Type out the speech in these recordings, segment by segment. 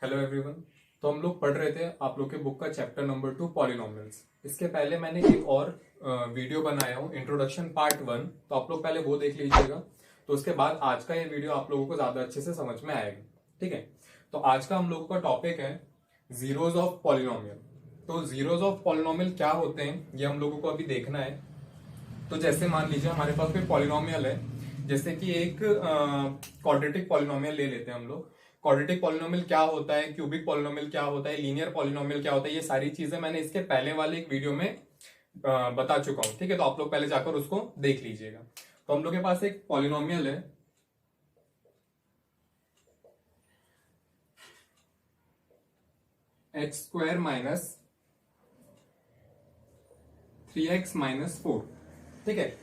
Hello everyone. तो हम लोग पढ़ रहे थे आप लोग के बुक का चैप्टर नंबर 2 पॉलिनोमियल्स। इसके पहले मैंने एक और वीडियो बनाया हूँ, इंट्रोडक्शन पार्ट 1। तो आप लोग पहले वो देख लीजिएगा। तो उसके बाद आज का ये वीडियो आप लोगों को ज्यादा अच्छे से समझ में आएगा। ठीक है। तो आज का हम लोगों का टॉपिक है जीरोज ऑफ पॉलिनोमियल। तो जीरोज ऑफ पॉलिनोमियल क्या होते हैं ये हम लोगों को अभी देखना है। तो जैसे मान लीजिए हमारे पास कोई पॉलिनोमियल है, जैसे कि एक क्वाड्रेटिक पॉलिनोमियल ले लेते हैं हम लोग। क्वाड्रेटिक पॉलिनोमियल क्या होता है, क्यूबिक पॉलिनोमियल क्या होता है, लीनियर पॉलिनोमियल क्या होता है, ये सारी चीजें मैंने इसके पहले वाले एक वीडियो में बता चुका हूं। ठीक है, तो आप लोग पहले जाकर उसको देख लीजिएगा। तो हम लोग के पास एक पॉलिनोमियल है x² माइनस 3x माइनस 4। ठीक है,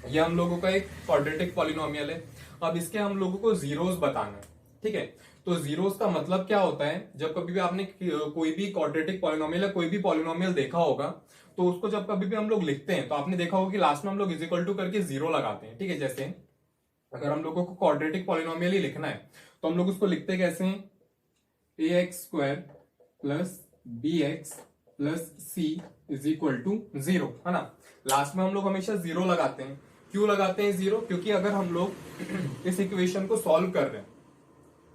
ये हम लोगों का एक क्वाड्रेटिक पॉलिनोमियल है। अब इसके हम लोगों को जीरोस बताना है। ठीक है, तो जीरोस का मतलब क्या होता है, जब कभी भी आपने कोई भी क्वाड्रेटिक पॉलिनोमियल या कोई भी पॉलिनोमियल देखा होगा, तो उसको जब कभी भी हम लोग लिखते हैं तो आपने देखा होगा कि लास्ट में हम लोग इज इक्वल टू करके जीरो लगाते हैं। ठीक है, जैसे अगर हम लोगों को क्वाड्रेटिक पॉलिनोमियल ही लिखना है तो हम लोग उसको लिखते कैसे हैं, ax² plus bx plus c is equal to zero, है ना। लास्ट में हम लोग हमेशा जीरो लगाते हैं। क्यों लगाते हैं जीरो? क्योंकि अगर हम लोग इस इक्वेशन को सॉल्व कर रहे हैं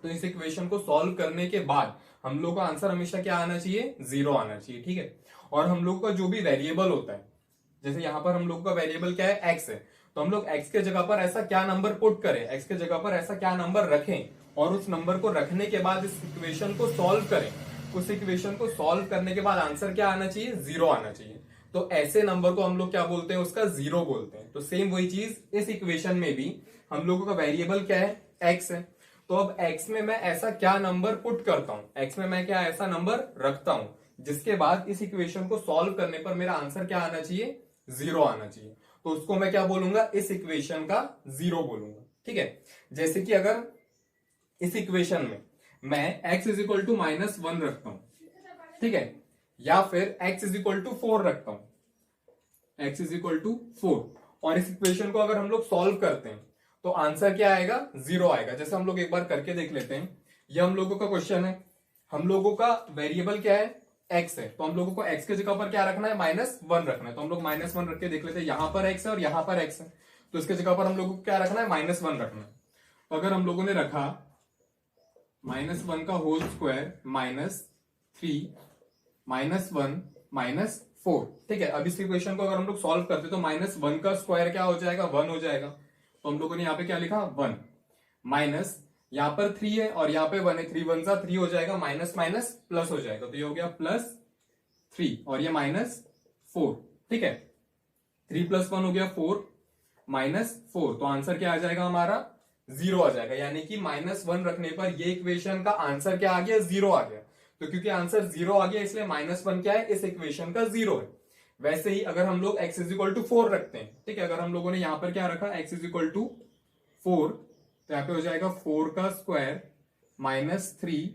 तो इस इक्वेशन को सॉल्व करने के बाद हम लोग का आंसर हमेशा क्या आना चाहिए, जीरो आना चाहिए। ठीक है, और हम लोग का जो भी वेरिएबल होता है, जैसे यहां पर हम लोग का वेरिएबल क्या है, एक्स है, तो हम लोग एक्स के जगह पर ऐसा क्या नंबर पुट करें, एक्स के जगह पर ऐसा क्या नंबर रखें, और उस नंबर को रखने के बाद इस इक्वेशन को सॉल्व करें। उस इक्वेशन को सॉल्व करने के बाद आंसर क्या आना चाहिए, जीरो आना चाहिए। तो ऐसे नंबर को हम लोग क्या बोलते हैं, उसका जीरो बोलते हैं। तो सेम वही चीज इस इक्वेशन में भी हम लोगों का वेरिएबल क्या है, एक्स है। तो अब x में मैं ऐसा क्या नंबर पुट करता हूं, x में मैं क्या ऐसा नंबर रखता हूं जिसके बाद इस इक्वेशन को सॉल्व करने पर मेरा आंसर क्या आना चाहिए, जीरो आना चाहिए। तो उसको मैं क्या बोलूंगा, इस इक्वेशन का जीरो बोलूंगा। ठीक है, जैसे कि अगर इस इक्वेशन में मैं x is equal to minus 1 रखता हूं, ठीक है, या फिर x इज इक्वल टू 4 रखता हूं, x इज इक्वल टू 4, और इस इक्वेशन को अगर हम लोग सॉल्व करते हैं तो आंसर क्या आएगा, जीरो आएगा। जैसे हम लोग एक बार करके देख लेते हैं। ये हम लोगों का क्वेश्चन है, हम लोगों का वेरिएबल क्या है, एक्स है, तो हम लोगों को एक्स के जगह पर क्या रखना है, -1 रखना है। तो हम लोग -1 रख के देख लेते हैं। यहां पर एक्स है और यहां पर एक्स है, तो इसके जगह पर हम लोगों को क्या रखना है, -1 रखना है। तो अगर हम लोगों ने रखा -1 का होल स्क्वायर -3 -1 -4, ठीक है। अब इस इक्वेशन को अगर हम लोग सॉल्व करते तो -1 का स्क्वायर क्या हो जाएगा, 1 हो जाएगा। तो हम लोगों ने यहाँ पे क्या लिखा, 1 माइनस, यहाँ पर 3 है और यहाँ पे 1 है, 3 1 सा 3 हो जाएगा, माइनस माइनस प्लस हो जाएगा, तो ये हो गया +3 और ये -4। ठीक है, 3 + 1 हो गया 4 -4, तो आंसर क्या आ जाएगा हमारा, जीरो आ जाएगा। यानी कि -1 रखने पर ये इक्वेशन का आंसर क्या आ गया, जीरो आ गया। तो क्योंकि आंसर जीरो आ गया इसलिए -1 क्या है, इस इक्वेशन का जीरो है। वैसे ही अगर हम लोग x इज इक्वल टू 4 रखते हैं, ठीक है, अगर हम लोगों ने यहां पर क्या रखा, x इज इक्वल टू 4, तो यहां पे हो जाएगा 4 का स्क्वायर -3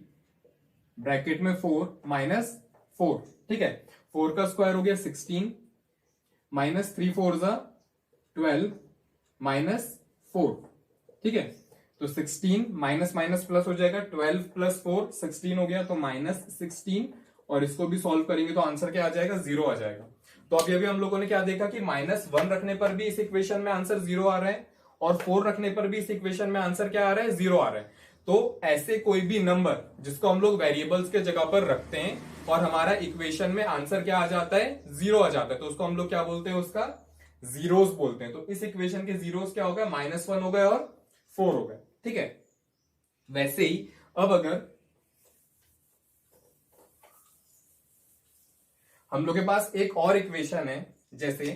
ब्रैकेट में 4 -4, ठीक है। 4 का स्क्वायर हो गया 16 -3 4 जा 12 -4, ठीक है। तो 16 माइनस माइनस प्लस हो जाएगा, 12 + 4 16 हो गया, तो -16, और इसको भी सॉल्व करेंगे तो आंसर क्या आ जाएगा, जीरो आ जाएगा। तो अभी अभी हम लोगों ने क्या देखा कि -1 रखने पर भी इस इक्वेशन में आंसर जीरो आ रहा है, और 4 रखने पर भी इस इक्वेशन में आंसर क्या आ रहा है, जीरो आ रहा है। तो ऐसे कोई भी नंबर जिसको हम लोग वेरिएबल्स के जगह पर रखते हैं और हमारा इक्वेशन में आंसर क्या आ जाता है, जीरो आ जाता है, तो उसको हम लोग क्या बोलते हैं, उसका जीरोस बोलते हैं। तो इस इक्वेशन के जीरोस क्या हो गया, -1 हो गए और 4 हो गए, ठीक है। वैसे ही अब अगर हम लोग के पास एक और इक्वेशन है, जैसे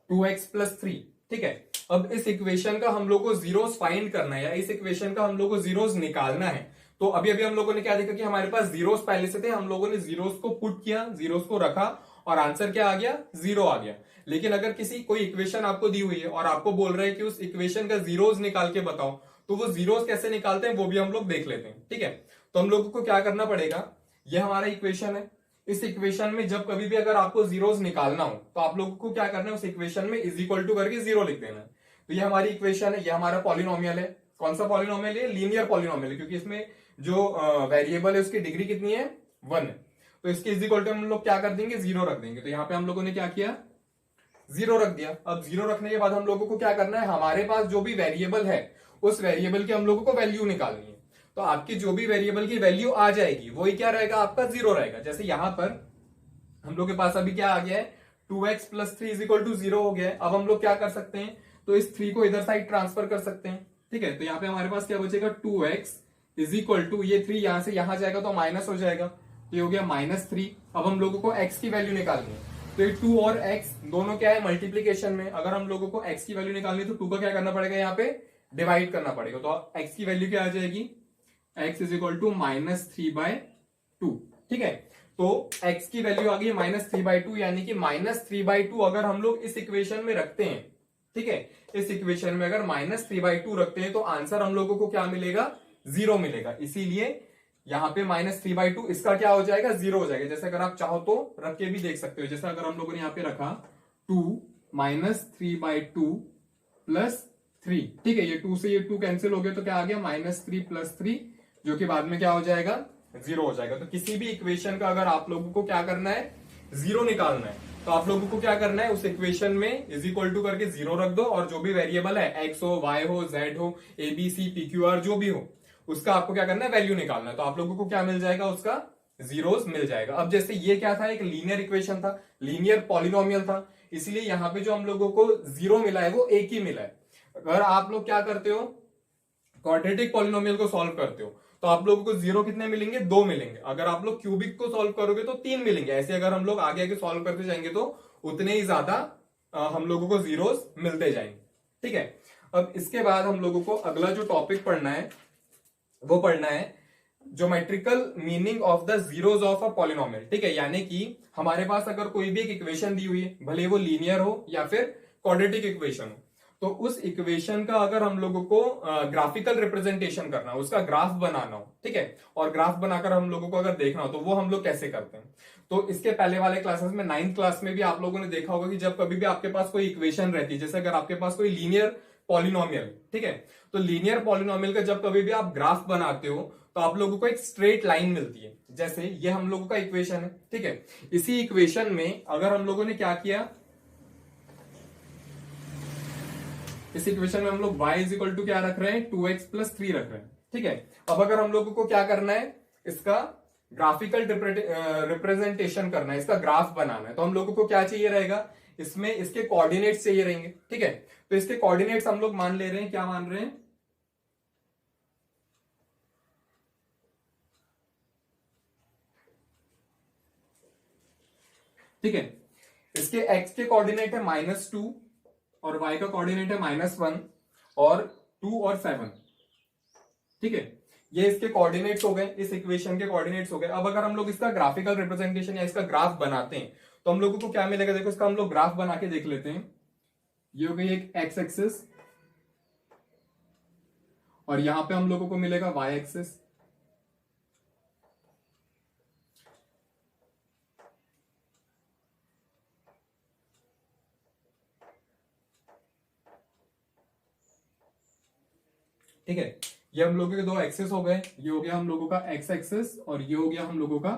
2x + 3, ठीक है। अब इस इक्वेशन का हम लोग को जीरोस फाइंड करना है, या इस इक्वेशन का हम लोग को जीरोस निकालना है। तो अभी अभी हम लोगों ने क्या देखा कि हमारे पास जीरोस पहले से थे, हम लोगों ने जीरोस को पुट किया, जीरोस को रखा, और आंसर क्या आ गया, जीरो आ गया। लेकिन अगर किसी कोई इक्वेशन आपको दी हुई है और आपको बोल रहे हैं कि उस इक्वेशन का जीरोस निकाल के बताओ, तो वो जीरोस कैसे निकालते हैं वो भी हम लोग देख लेते हैं, ठीक है। तो हम लोगों को क्या करना पड़ेगा, ये हमारा इक्वेशन है, इस इक्वेशन में जब कभी भी अगर आपको जीरोस निकालना हो तो आप लोगों को क्या करना है, उस इक्वेशन में इज इक्वल टू करके जीरो लिख देना है। तो ये हमारी इक्वेशन है, ये हमारा पॉलिनोमियल है, कौन सा पॉलिनोमियल है? लीनियर पॉलिनोमियल, क्योंकि इसमें जो वेरिएबल है उसकी डिग्री कितनी है? 1 है। तो इसके इज इक्वल टू हम लोग क्या कर देंगे? 0 रख देंगे। तो यहाँ पे हम लोगों ने क्या किया? 0 रख दिया। अब 0 रखने के बाद हम लोगों को क्या करना है? हमारे पास जो भी वेरिएबल है उस वेरिएबल की हम लोगों को वैल्यू निकालनी है। तो आपकी जो भी वेरिएबल की वैल्यू आ जाएगी वही क्या रहेगा? आपका 0 रहेगा। जैसे यहां पर हम लोग के पास अभी क्या आ गया है? 2x plus 3 is equal to 0 हो गया है। अब हम लोग क्या कर सकते हैं? तो इस 3 को इधर साइड ट्रांसफर कर सकते हैं। ठीक है, तो यहाँ पे हमारे पास क्या बचेगा? 2x इज इक्वल टू, ये 3 यहां से यहां जाएगा तो माइनस हो जाएगा, तो ये हो गया -3। अब हम लोगों को x की वैल्यू निकालनी है। तो ये 2 और x दोनों क्या है? मल्टीप्लीकेशन में। अगर हम लोगों को x की वैल्यू निकालनी है तो 2 का क्या करना पड़ेगा? यहाँ पे डिवाइड करना पड़ेगा। तो x की वैल्यू क्या आ जाएगी? x is equal to -3/2। ठीक है, तो x की वैल्यू आ गई -3/2, यानी कि -3/2 अगर हम लोग इस इक्वेशन में रखते हैं, ठीक है, इस इक्वेशन में अगर -3/2 रखते हैं तो आंसर हम लोगों को क्या मिलेगा? 0 मिलेगा। इसीलिए यहां पे -3/2 इसका क्या हो जाएगा? 0 हो जाएगा। जैसे अगर आप चाहो तो रख के भी देख सकते हो। जैसे अगर हम लोगों ने यहाँ पे रखा 2 -3/2 प्लस 3, ठीक है, ये 2 से ये 2 कैंसिल हो गया तो क्या आ गया? -3 प्लस 3, जो कि बाद में क्या हो जाएगा? 0 हो जाएगा। तो किसी भी इक्वेशन का अगर आप लोगों को क्या करना है? 0 निकालना है, तो आप लोगों को क्या करना है? उस इक्वेशन में इज इक्वल टू करके 0 रख दो, और जो भी वेरिएबल है x हो, y हो, z हो, ABC, PQR जो भी हो, उसका आपको क्या करना है? वैल्यू निकालना है। तो आप लोगों को क्या मिल जाएगा? उसका जीरोस मिल जाएगा। अब जैसे ये क्या था? एक लीनियर इक्वेशन था, लीनियर पॉलिनोमियल था, इसलिए यहां पे जो हम लोगों को 0 मिला है वो एक ही मिला है। अगर आप लोग क्या करते हो? क्वाड्रेटिक पॉलिनोमियल को सॉल्व करते हो तो आप लोगों को 0 कितने मिलेंगे? 2 मिलेंगे। अगर आप लोग क्यूबिक को सॉल्व करोगे तो 3 मिलेंगे। ऐसे अगर हम लोग आगे आगे सॉल्व करते जाएंगे तो उतने ही ज्यादा हम लोगों को जीरोस मिलते जाएंगे। ठीक है, अब इसके बाद हम लोगों को अगला जो टॉपिक पढ़ना है वो पढ़ना है geometrical meaning of the zeros of a polynomial. ठीक है, यानी कि हमारे पास अगर कोई भी एक इक्वेशन दी हुई है, भले वो लीनियर हो या फिर क्वाड्रेटिक इक्वेशन हो, तो उस इक्वेशन का अगर हम लोगों को ग्राफिकल रिप्रेजेंटेशन करना हो, उसका ग्राफ बनाना हो, ठीक है, और ग्राफ बनाकर हम लोगों को अगर देखना हो तो वो हम लोग कैसे करते हैं? तो इसके पहले वाले क्लासेस में 9th क्लास में भी आप लोगों ने देखा होगा कि जब कभी भी आपके पास कोई इक्वेशन रहती है, जैसे अगर आपके पास कोई लीनियर पॉलिनोमियल, ठीक है, तो लीनियर पॉलिनोमियल का जब कभी भी आप ग्राफ बनाते हो तो आप लोगों को एक स्ट्रेट लाइन मिलती है। जैसे ये हम लोगों का इक्वेशन है, ठीक है, इसी इक्वेशन में अगर हम लोगों ने क्या किया, इस इक्वेशन में हम लोग y इज इक्वल टू क्या रख रहे हैं? 2x प्लस 3 रख रहे हैं। ठीक है, अब अगर हम लोगों को क्या करना है? इसका ग्राफिकल रिप्रेजेंटेशन करना है, इसका ग्राफ बनाना है, तो हम लोगों को क्या चाहिए रहेगा? इसमें इसके कोऑर्डिनेट्स चाहिए रहेंगे। ठीक है, तो इसके कोऑर्डिनेट्स हम लोग मान ले रहे हैं, क्या मान रहे हैं? ठीक है, इसके x के कोऑर्डिनेट है -2 और y का कोऑर्डिनेट है -1 और 2 और 7। ठीक है, ये इसके कोऑर्डिनेट्स हो गए, इस इक्वेशन के कोऑर्डिनेट्स हो गए। अब अगर हम लोग इसका ग्राफिकल रिप्रेजेंटेशन या इसका ग्राफ बनाते हैं तो हम लोगों को क्या मिलेगा? देखो, इसका हम लोग ग्राफ बना के देख लेते हैं। ये हो गई एक एक्स एक्सिस और यहां पे हम लोगों को मिलेगा वाई एक्सिस। ठीक है, ये हम लोगों के दो एक्सेस हो गए, ये हो गया हम लोगों का एक्स एक्सेस और ये हो गया हम लोगों का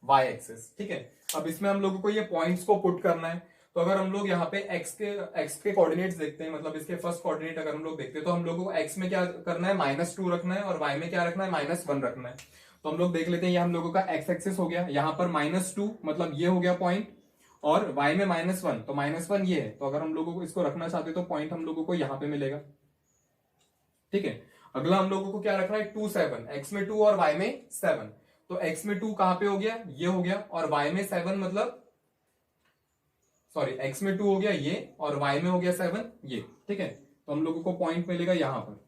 वाई एक्सेस। ठीक है, अब इसमें हम लोगों को ये पॉइंट्स को पुट करना है। तो अगर हम लोग यहाँ पे एक्स के कोऑर्डिनेट्स देखते हैं, मतलब इसके फर्स्ट कोऑर्डिनेट अगर हम लोग देखते हैं तो हम लोगों को एक्स में क्या करना है? -2 रखना है और वाई में क्या रखना है? -1 रखना है। तो हम लोग देख लेते हैं, ये हम लोगों का एक्स एक्सेस हो गया, यहाँ पर -2 मतलब ये हो गया पॉइंट, और वाई में -1, तो -1 ये है। तो अगर हम लोगों को इसको रखना चाहते तो पॉइंट हम लोगों को यहाँ पे मिलेगा। ठीक है, अगला हम लोगों को क्या रखना है? 2 7, एक्स में 2 और वाई में 7। तो एक्स में 2 कहां पे हो गया? ये हो गया, और वाई में 7 मतलब सॉरी, एक्स में 2 हो गया ये और वाई में हो गया 7 ये। ठीक है, तो हम लोगों को पॉइंट मिलेगा यहां पर।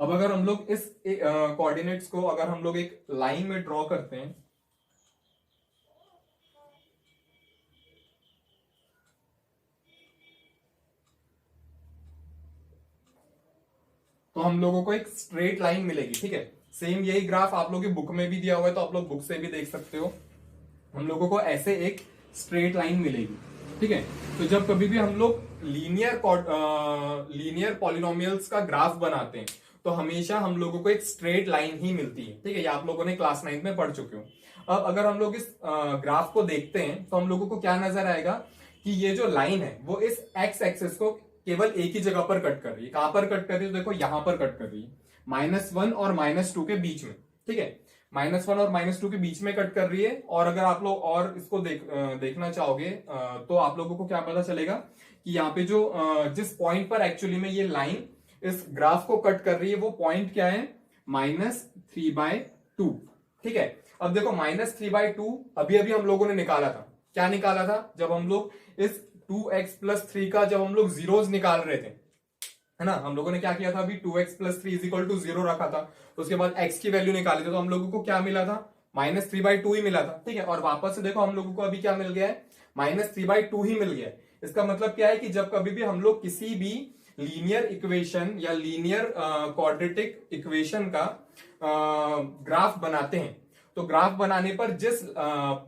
अब अगर हम लोग इस कोऑर्डिनेट्स को अगर हम लोग एक लाइन में ड्रॉ करते हैं, तो हम लोगों को एक स्ट्रेट लाइन मिलेगी। ठीक है, सेम यही ग्राफ आप लोगों की बुक में भी दिया हुआ है, तो आप लोग बुक से भी देख सकते हो। हम लोगों को ऐसे एक स्ट्रेट लाइन मिलेगी। ठीक है। तो जब कभी भी हम लोग लीनियर पॉलिनोमियल्स का ग्राफ बनाते हैं तो हमेशा हम लोगों को एक स्ट्रेट लाइन ही मिलती है, ठीक है। ये आप लोगों ने क्लास 9 में पढ़ चुके हो। अब अगर हम लोग इस ग्राफ को देखते हैं तो हम लोगों को क्या नजर आएगा कि ये जो लाइन है वो इस एक्स एक्सिस को केवल एक ही जगह पर कट कर रही है। कहां पर कट कर रही है? तो देखो यहां पर कट कर रही है, -1 और -2 के बीच में, ठीक है। -1 और -2 के बीच में कट कर रही है। और अगर आप लोग और इसको देखना चाहोगे तो आप लोगों को क्या पता चलेगा कि यहाँ पे जो जिस पॉइंट पर एक्चुअली में ये लाइन इस ग्राफ को कट कर रही है वो पॉइंट क्या है? -3/2, ठीक है। अब देखो -3/2 अभी अभी हम लोगों ने निकाला था। क्या निकाला था? जब हम लोग इस 2x+3 का जब हम लोग जीरोस निकाल रहे थे, है ना, हम लोगों ने क्या किया था? अभी 2x+3 = 0 रखा था। उसके बाद x की वैल्यू निकाली थी तो हम लोगों को क्या मिला था? -3/2 ही मिला था, ठीक है। और वापस से देखो हम लोगों को अभी क्या मिल गया है? -3/2 ही मिल गया है। इसका मतलब क्या है कि जब कभी भी हम लोग किसी भी लीनियर इक्वेशन या लीनियर क्वाड्रेटिक इक्वेशन का ग्राफ बनाते हैं तो ग्राफ बनाने पर जिस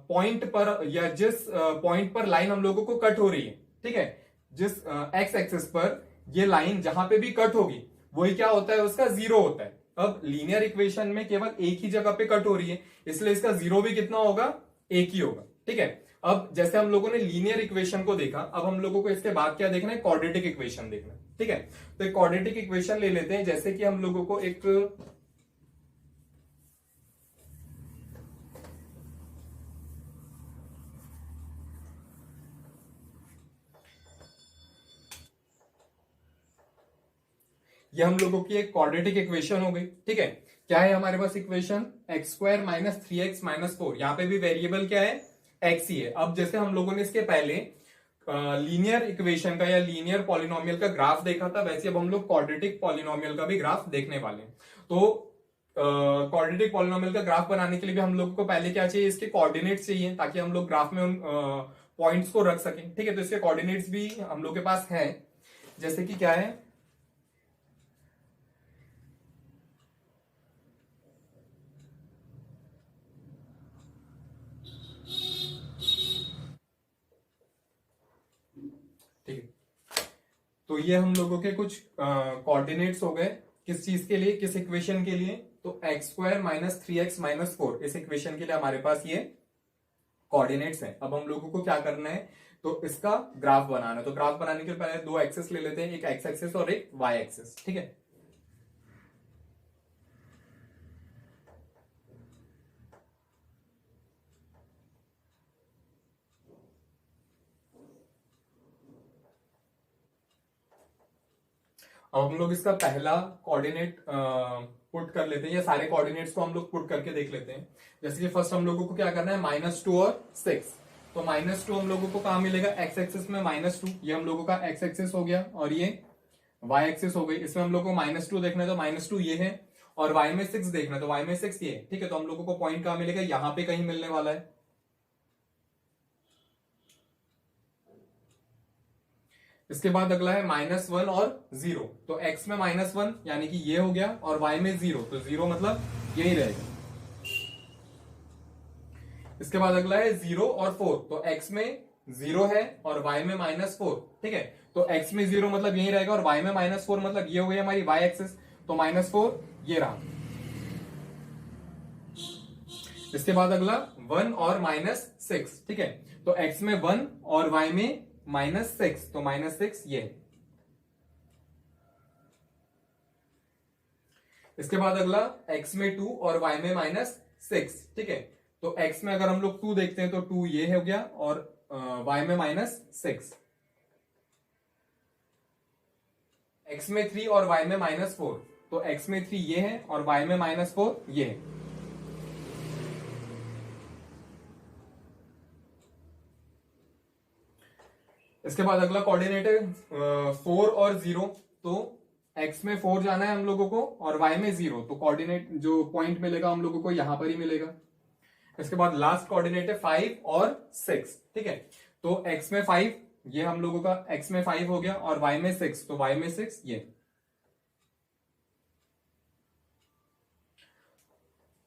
पॉइंट पर या जिस पॉइंट पर लाइन हम लोगों को कट हो रही है, ठीक है, जिस एक्स एक्सिस पर ये लाइन जहां पे भी कट होगी वही क्या होता है? उसका जीरो होता है। अब लीनियर इक्वेशन में केवल एक ही जगह पे कट हो रही है, इसलिए इसका जीरो भी कितना होगा? एक ही होगा, ठीक है। अब जैसे हम लोगों ने लीनियर इक्वेशन को देखा, अब हम लोगों को इसके बाद क्या देखना है? क्वाड्रेटिक इक्वेशन देखना है, ठीक है। तो एक क्वाड्रेटिक इक्वेशन ले लेते हैं। जैसे कि हम लोगों को एक ये हम लोगों की एक क्वाड्रेटिक इक्वेशन हो गई, ठीक है। क्या है हमारे पास इक्वेशन? x² - 3x - 4। यहां पे भी वेरिएबल क्या है? x ही है। अब जैसे हम लोगों ने इसके पहले लीनियर इक्वेशन का या लीनियर पॉलिनोमियल का ग्राफ देखा था, वैसे अब हम लोग क्वाड्रेटिक पॉलिनोमियल का भी ग्राफ देखने वाले हैं। तो क्वाड्रेटिक पॉलिनोमियल का ग्राफ बनाने के लिए भी हम लोग को पहले क्या चाहिए? इसके कोऑर्डिनेट्स चाहिए ताकि हम लोग ग्राफ में उन पॉइंट्स को रख सकें, ठीक है। तो इसके कोऑर्डिनेट्स भी हम लोग के पास है। जैसे कि क्या है? ठीक है, तो ये हम लोगों के कुछ कोऑर्डिनेट्स हो गए। किस चीज के लिए? किस इक्वेशन के लिए? तो x² - 3x - 4 इस इक्वेशन के लिए हमारे पास ये कोऑर्डिनेट्स हैं। अब हम लोगों को क्या करना है? तो इसका ग्राफ बनाना है। तो ग्राफ बनाने के लिए पहले दो एक्सेस ले लेते हैं, एक x एक्सेस और एक y एक्सेस, ठीक है। अब हम लोग इसका पहला कोऑर्डिनेट पुट कर लेते हैं, या सारे कोऑर्डिनेट्स को हम लोग पुट करके देख लेते हैं। जैसे कि फर्स्ट हम लोगों को क्या करना है? -2 और 6। तो -2 हम लोगों को कहां मिलेगा? x एक्सिस में -2, ये हम लोगों का x एक्सिस हो गया, और ये y एक्सिस हो गई। इसमें हम लोग को -2 देखना है तो -2 ये है, और y में 6 देखना है तो y में 6 ये है, ठीक है। तो हम लोगों को पॉइंट कहां मिलेगा? यहां पे कहीं मिलने वाला है। इसके बाद अगला है -1 और 0। तो x में -1 यानी कि ये हो गया, और y में 0, तो 0 मतलब यही रहेगा। इसके बाद अगला है 0 और 4। तो x में 0 है और y में -4, ठीक है। तो x में 0 मतलब यही रहेगा, और y में -4 मतलब ये हो गई हमारी y एक्सिस। तो -4 ये रहा। इसके बाद अगला 1 और -6, ठीक है। तो x में 1 और y में -6, तो -6 ये है। इसके बाद अगला x में 2 और y में -6, ठीक है। तो x में अगर हम लोग 2 देखते हैं तो 2 ये हो गया, और y में -6। x में 3 और y में -4, तो x में 3 ये है और y में -4 ये है। इसके बाद अगला कोऑर्डिनेट है 4 और 0। तो x में 4 जाना है हम लोगों को और y में 0, तो कोऑर्डिनेट जो पॉइंट मिलेगा हम लोगों को यहां पर ही मिलेगा। इसके बाद लास्ट कोऑर्डिनेट है 5 और 6, ठीक है। तो x में 5 ये हम लोगों का x में 5 हो गया, और y में 6, तो y में 6 ये।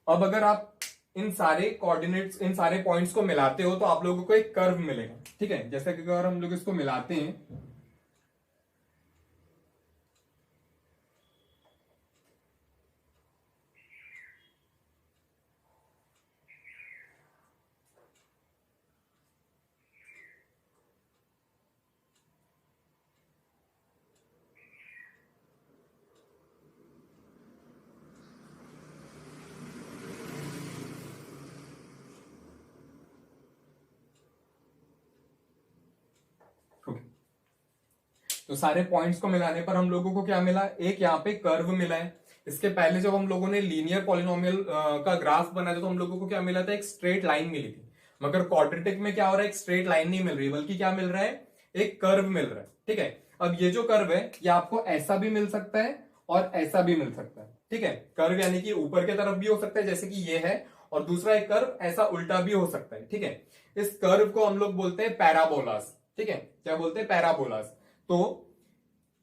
अब अगर आप इन सारे कोऑर्डिनेट्स, इन सारे पॉइंट्स को मिलाते हो तो आप लोगों को एक कर्व मिलेगा। ठीक है, जैसे कि अगर हम लोग इसको मिलाते हैं, तो सारे पॉइंट्स को मिलाने पर हम लोगों को क्या मिला, एक यहाँ पे कर्व मिला है। इसके पहले जब हम लोगों ने लीनियर पॉलिनोमियल का ग्राफ बनाया था तो हम लोगों को क्या मिला था, एक स्ट्रेट लाइन मिली थी। मगर क्वाड्रेटिक में क्या हो रहा है, एक स्ट्रेट लाइन नहीं मिल रही, बल्कि क्या मिल रहा है, एक कर्व मिल रहा है। ठीक है, अब ये जो कर्व है ये आपको ऐसा भी मिल सकता है और ऐसा भी मिल सकता है। ठीक है, कर्व यानी कि ऊपर की तरफ भी हो सकता है जैसे कि ये है, और दूसरा एक कर्व ऐसा उल्टा भी हो सकता है। ठीक है, इस कर्व को हम लोग बोलते हैं पैराबोलास। ठीक है, क्या बोलते हैं, पैराबोलास। तो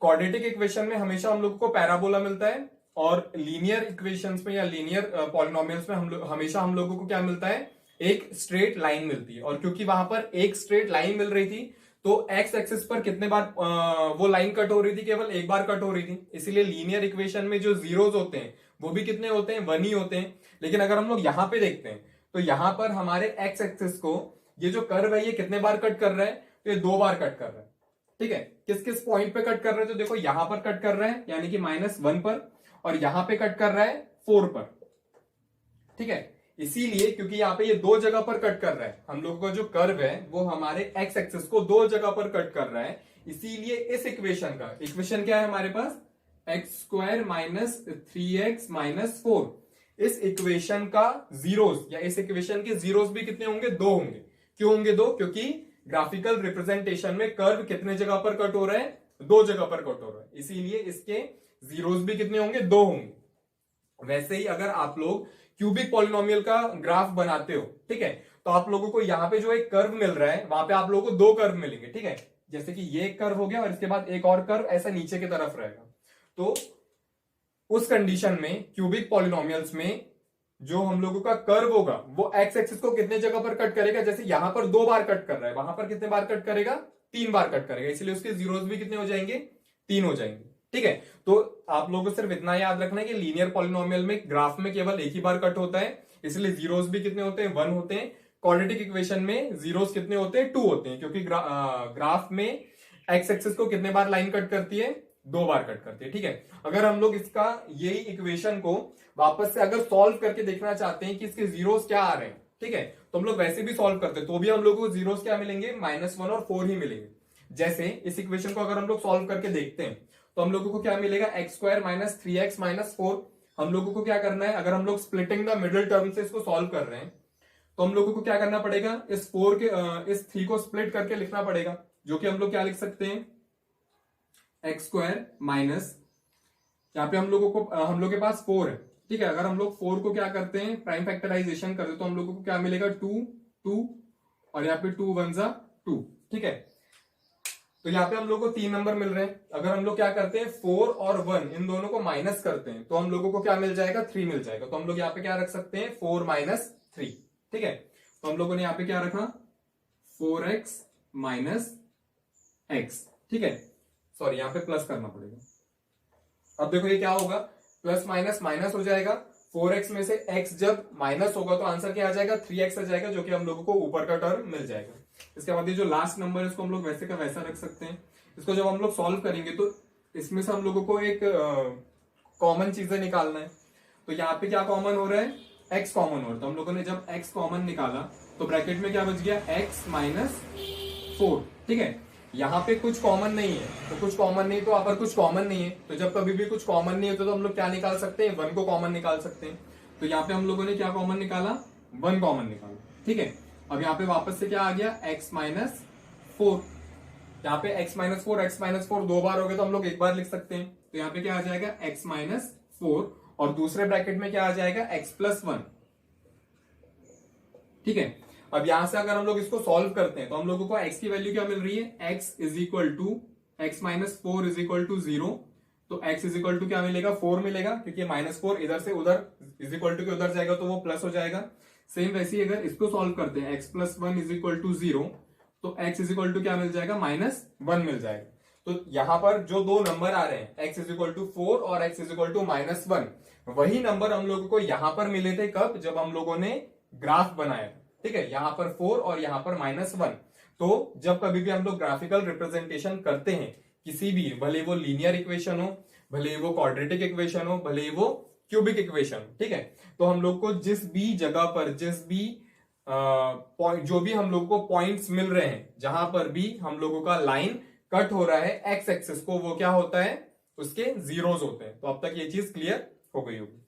क्वाड्रेटिक इक्वेशन में हमेशा हम लोग को पैराबोला मिलता है, और लीनियर इक्वेशंस में या लीनियर पॉलिनोमियल्स में हमेशा हम लोगों को क्या मिलता है, एक स्ट्रेट लाइन मिलती है। और क्योंकि वहां पर एक स्ट्रेट लाइन मिल रही थी तो एक्स एक्सिस पर कितने बार वो लाइन कट हो रही थी, केवल एक बार कट हो रही थी। इसीलिए लीनियर इक्वेशन में जो जीरोस होते हैं वो भी कितने होते हैं, 1 ही होते हैं। लेकिन अगर हम लोग यहां पे देखते हैं तो यहां पर हमारे एक्स एक्सिस को ये जो कर्व है ये कितने बार कट कर रहा है, तो ये 2 बार कट कर रहा है। ठीक है, किस किस पॉइंट पे कट कर रहे हैं, तो देखो यहां पर कट कर रहा है यानी कि -1 पर, और यहां पे कट कर रहा है 4 पर। ठीक है, इसीलिए क्योंकि यहाँ पे ये 2 जगह पर कट कर रहा है, हम लोगों का जो कर्व है वो हमारे एक्स एक्सिस को 2 जगह पर कट कर रहा है। इसीलिए इस इक्वेशन का इक्वेशन क्या है हमारे पास, x² - 3x - 4। इस इक्वेशन का जीरोस या इस इक्वेशन के जीरोस भी कितने होंगे, 2 होंगे। क्यों होंगे 2, क्योंकि ग्राफिकल रिप्रेजेंटेशन में कर्व कितने जगह पर कट हो रहा है, 2 जगह पर कट हो रहा है, इसीलिए इसके जीरोस भी कितने होंगे, 2 होंगे। वैसे ही अगर आप लोग क्यूबिक पॉलिनोमियल का ग्राफ बनाते हो, ठीक है, तो आप लोगों को यहां पे जो एक कर्व मिल रहा है वहां पे आप लोगों को 2 कर्व मिलेंगे। ठीक है, जैसे कि ये एक कर्व हो गया और इसके बाद एक और कर्व ऐसा नीचे की तरफ रहेगा। तो उस कंडीशन में क्यूबिक पॉलिनोमियल्स में जो हम लोगों का कर्व होगा वो एक्स एक्सिस को कितने जगह पर कट करेगा, जैसे यहां पर 2 बार कट कर रहा है, वहां पर कितने बार कट करेगा, 3 बार कट करेगा, इसलिए उसके जीरोस भी कितने हो जाएंगे, 3 हो जाएंगे। ठीक है, तो आप लोगों को सिर्फ इतना याद रखना है कि लीनियर पॉलिनोमियल में ग्राफ में केवल एक ही बार कट होता है, इसलिए जीरोस भी कितने होते हैं, 1 होते हैं। क्वाड्रेटिक इक्वेशन में जीरोस कितने होते हैं, 2 होते हैं, क्योंकि ग्राफ में एक्स एक्सिस को कितने बार लाइन कट करती है, 2 बार कट करती है। ठीक है, अगर हम लोग इसका यही इक्वेशन को वापस से अगर सॉल्व करके देखना चाहते हैं कि इसके जीरोस क्या आ रहे हैं, ठीक है, तो हम लोग वैसे भी सॉल्व करते हैं तो भी हम लोग को जीरोस क्या मिलेंगे, -1 और 4 ही मिलेंगे। जैसे इस इक्वेशन को अगर हम लोग सॉल्व करके देखते हैं तो हम लोगों को क्या मिलेगा, x² - 3x - 4। हम लोगों को क्या करना है, अगर हम लोग स्प्लिटिंग द मिडिल टर्म से इसको सॉल्व कर रहे हैं तो हम लोगों को क्या करना पड़ेगा, इस 4 के इस 3 को स्प्लिट करके लिखना पड़ेगा, जो कि हम लोग क्या लिख सकते हैं, x² माइनस, यहाँ पे हम लोगों को हम लोग के पास 4 है। ठीक है, अगर हम लोग 4 को क्या करते हैं, प्राइम फैक्टराइजेशन करते हैं तो हम लोगों को क्या मिलेगा, 2 2 और यहाँ पे 2 1 जा 2। ठीक है, तो यहाँ पे हम लोग को 3 नंबर मिल रहे हैं। अगर हम लोग क्या करते हैं, 4 और 1 इन दोनों को माइनस करते हैं तो हम लोगों को क्या मिल जाएगा, 3 मिल जाएगा। तो हम लोग यहाँ पे क्या रख सकते हैं, 4 - 3। ठीक है, तो हम लोगों ने यहाँ पे क्या रखा, 4x - x। ठीक है, सॉरी यहाँ पे प्लस करना पड़ेगा। अब देखो ये क्या होगा, प्लस माइनस माइनस हो जाएगा, 4x में से x जब माइनस होगा तो आंसर क्या आ जाएगा, 3x आ जाएगा, जो कि हम लोगों को ऊपर का टर्म मिल जाएगा। इसके बाद ये जो लास्ट नंबर है इसको हम लोग वैसे का वैसा रख सकते हैं। इसको जब हम लोग सॉल्व करेंगे तो इसमें से हम लोगों को एक कॉमन चीजें निकालना है। तो यहाँ पे क्या कॉमन हो रहा है, x कॉमन हो रहा है। तो हम लोगों ने जब x कॉमन निकाला तो ब्रैकेट में क्या बच गया, x - 4। ठीक है, यहाँ पे कुछ कॉमन नहीं है तो कुछ कॉमन नहीं, तो यहाँ पर कुछ कॉमन नहीं है, तो जब कभी भी कुछ कॉमन नहीं होता तो हम लोग क्या निकाल सकते हैं, 1 को कॉमन निकाल सकते हैं। तो यहाँ पे हम लोगों ने क्या कॉमन निकाला, 1 कॉमन निकाला। ठीक है, अब यहाँ पे वापस से क्या आ गया, x - 4। यहाँ पे x - 4 x - 4 2 बार हो गया तो हम लोग एक बार लिख सकते हैं। तो यहाँ पे क्या आ जाएगा, x - 4 और दूसरे ब्रैकेट में क्या आ जाएगा, x + 1। ठीक है, अब यहां से अगर हम लोग इसको सॉल्व करते हैं तो हम लोगों को x की वैल्यू क्या मिल रही है, x = x - 4 = 0। तो x क्या मिलेगा, 4 मिलेगा, क्योंकि -4 इधर से उधर इज इक्वल टू के उधर जाएगा तो वो प्लस हो जाएगा। सेम वैसे ही अगर इसको सॉल्व करते हैं x plus 1 is equal to 0, तो x इज इक्वल टू क्या मिल जाएगा, -1 मिल जाएगा। तो यहां पर जो दो नंबर आ रहे हैं x इज इक्वल टू 4 और x इज इक्वल टू -1, वही नंबर हम लोगों को यहां पर मिले थे कब, जब हम लोगों ने ग्राफ बनाया था। ठीक है, यहां पर 4 और यहां पर -1। तो जब कभी भी हम लोग ग्राफिकल रिप्रेजेंटेशन करते हैं किसी भी, भले वो लीनियर इक्वेशन हो, भले वो क्वाड्रेटिक इक्वेशन हो, भले वो क्यूबिक इक्वेशन, ठीक है, तो हम लोग को जिस भी जगह पर, जिस भी पॉइंट, जो भी हम लोग को पॉइंट्स मिल रहे हैं, जहां पर भी हम लोगों का लाइन कट हो रहा है एक्स एक्सिस को, वो क्या होता है, उसके जीरोस होते हैं। तो अब तक ये चीज क्लियर हो गई होगी।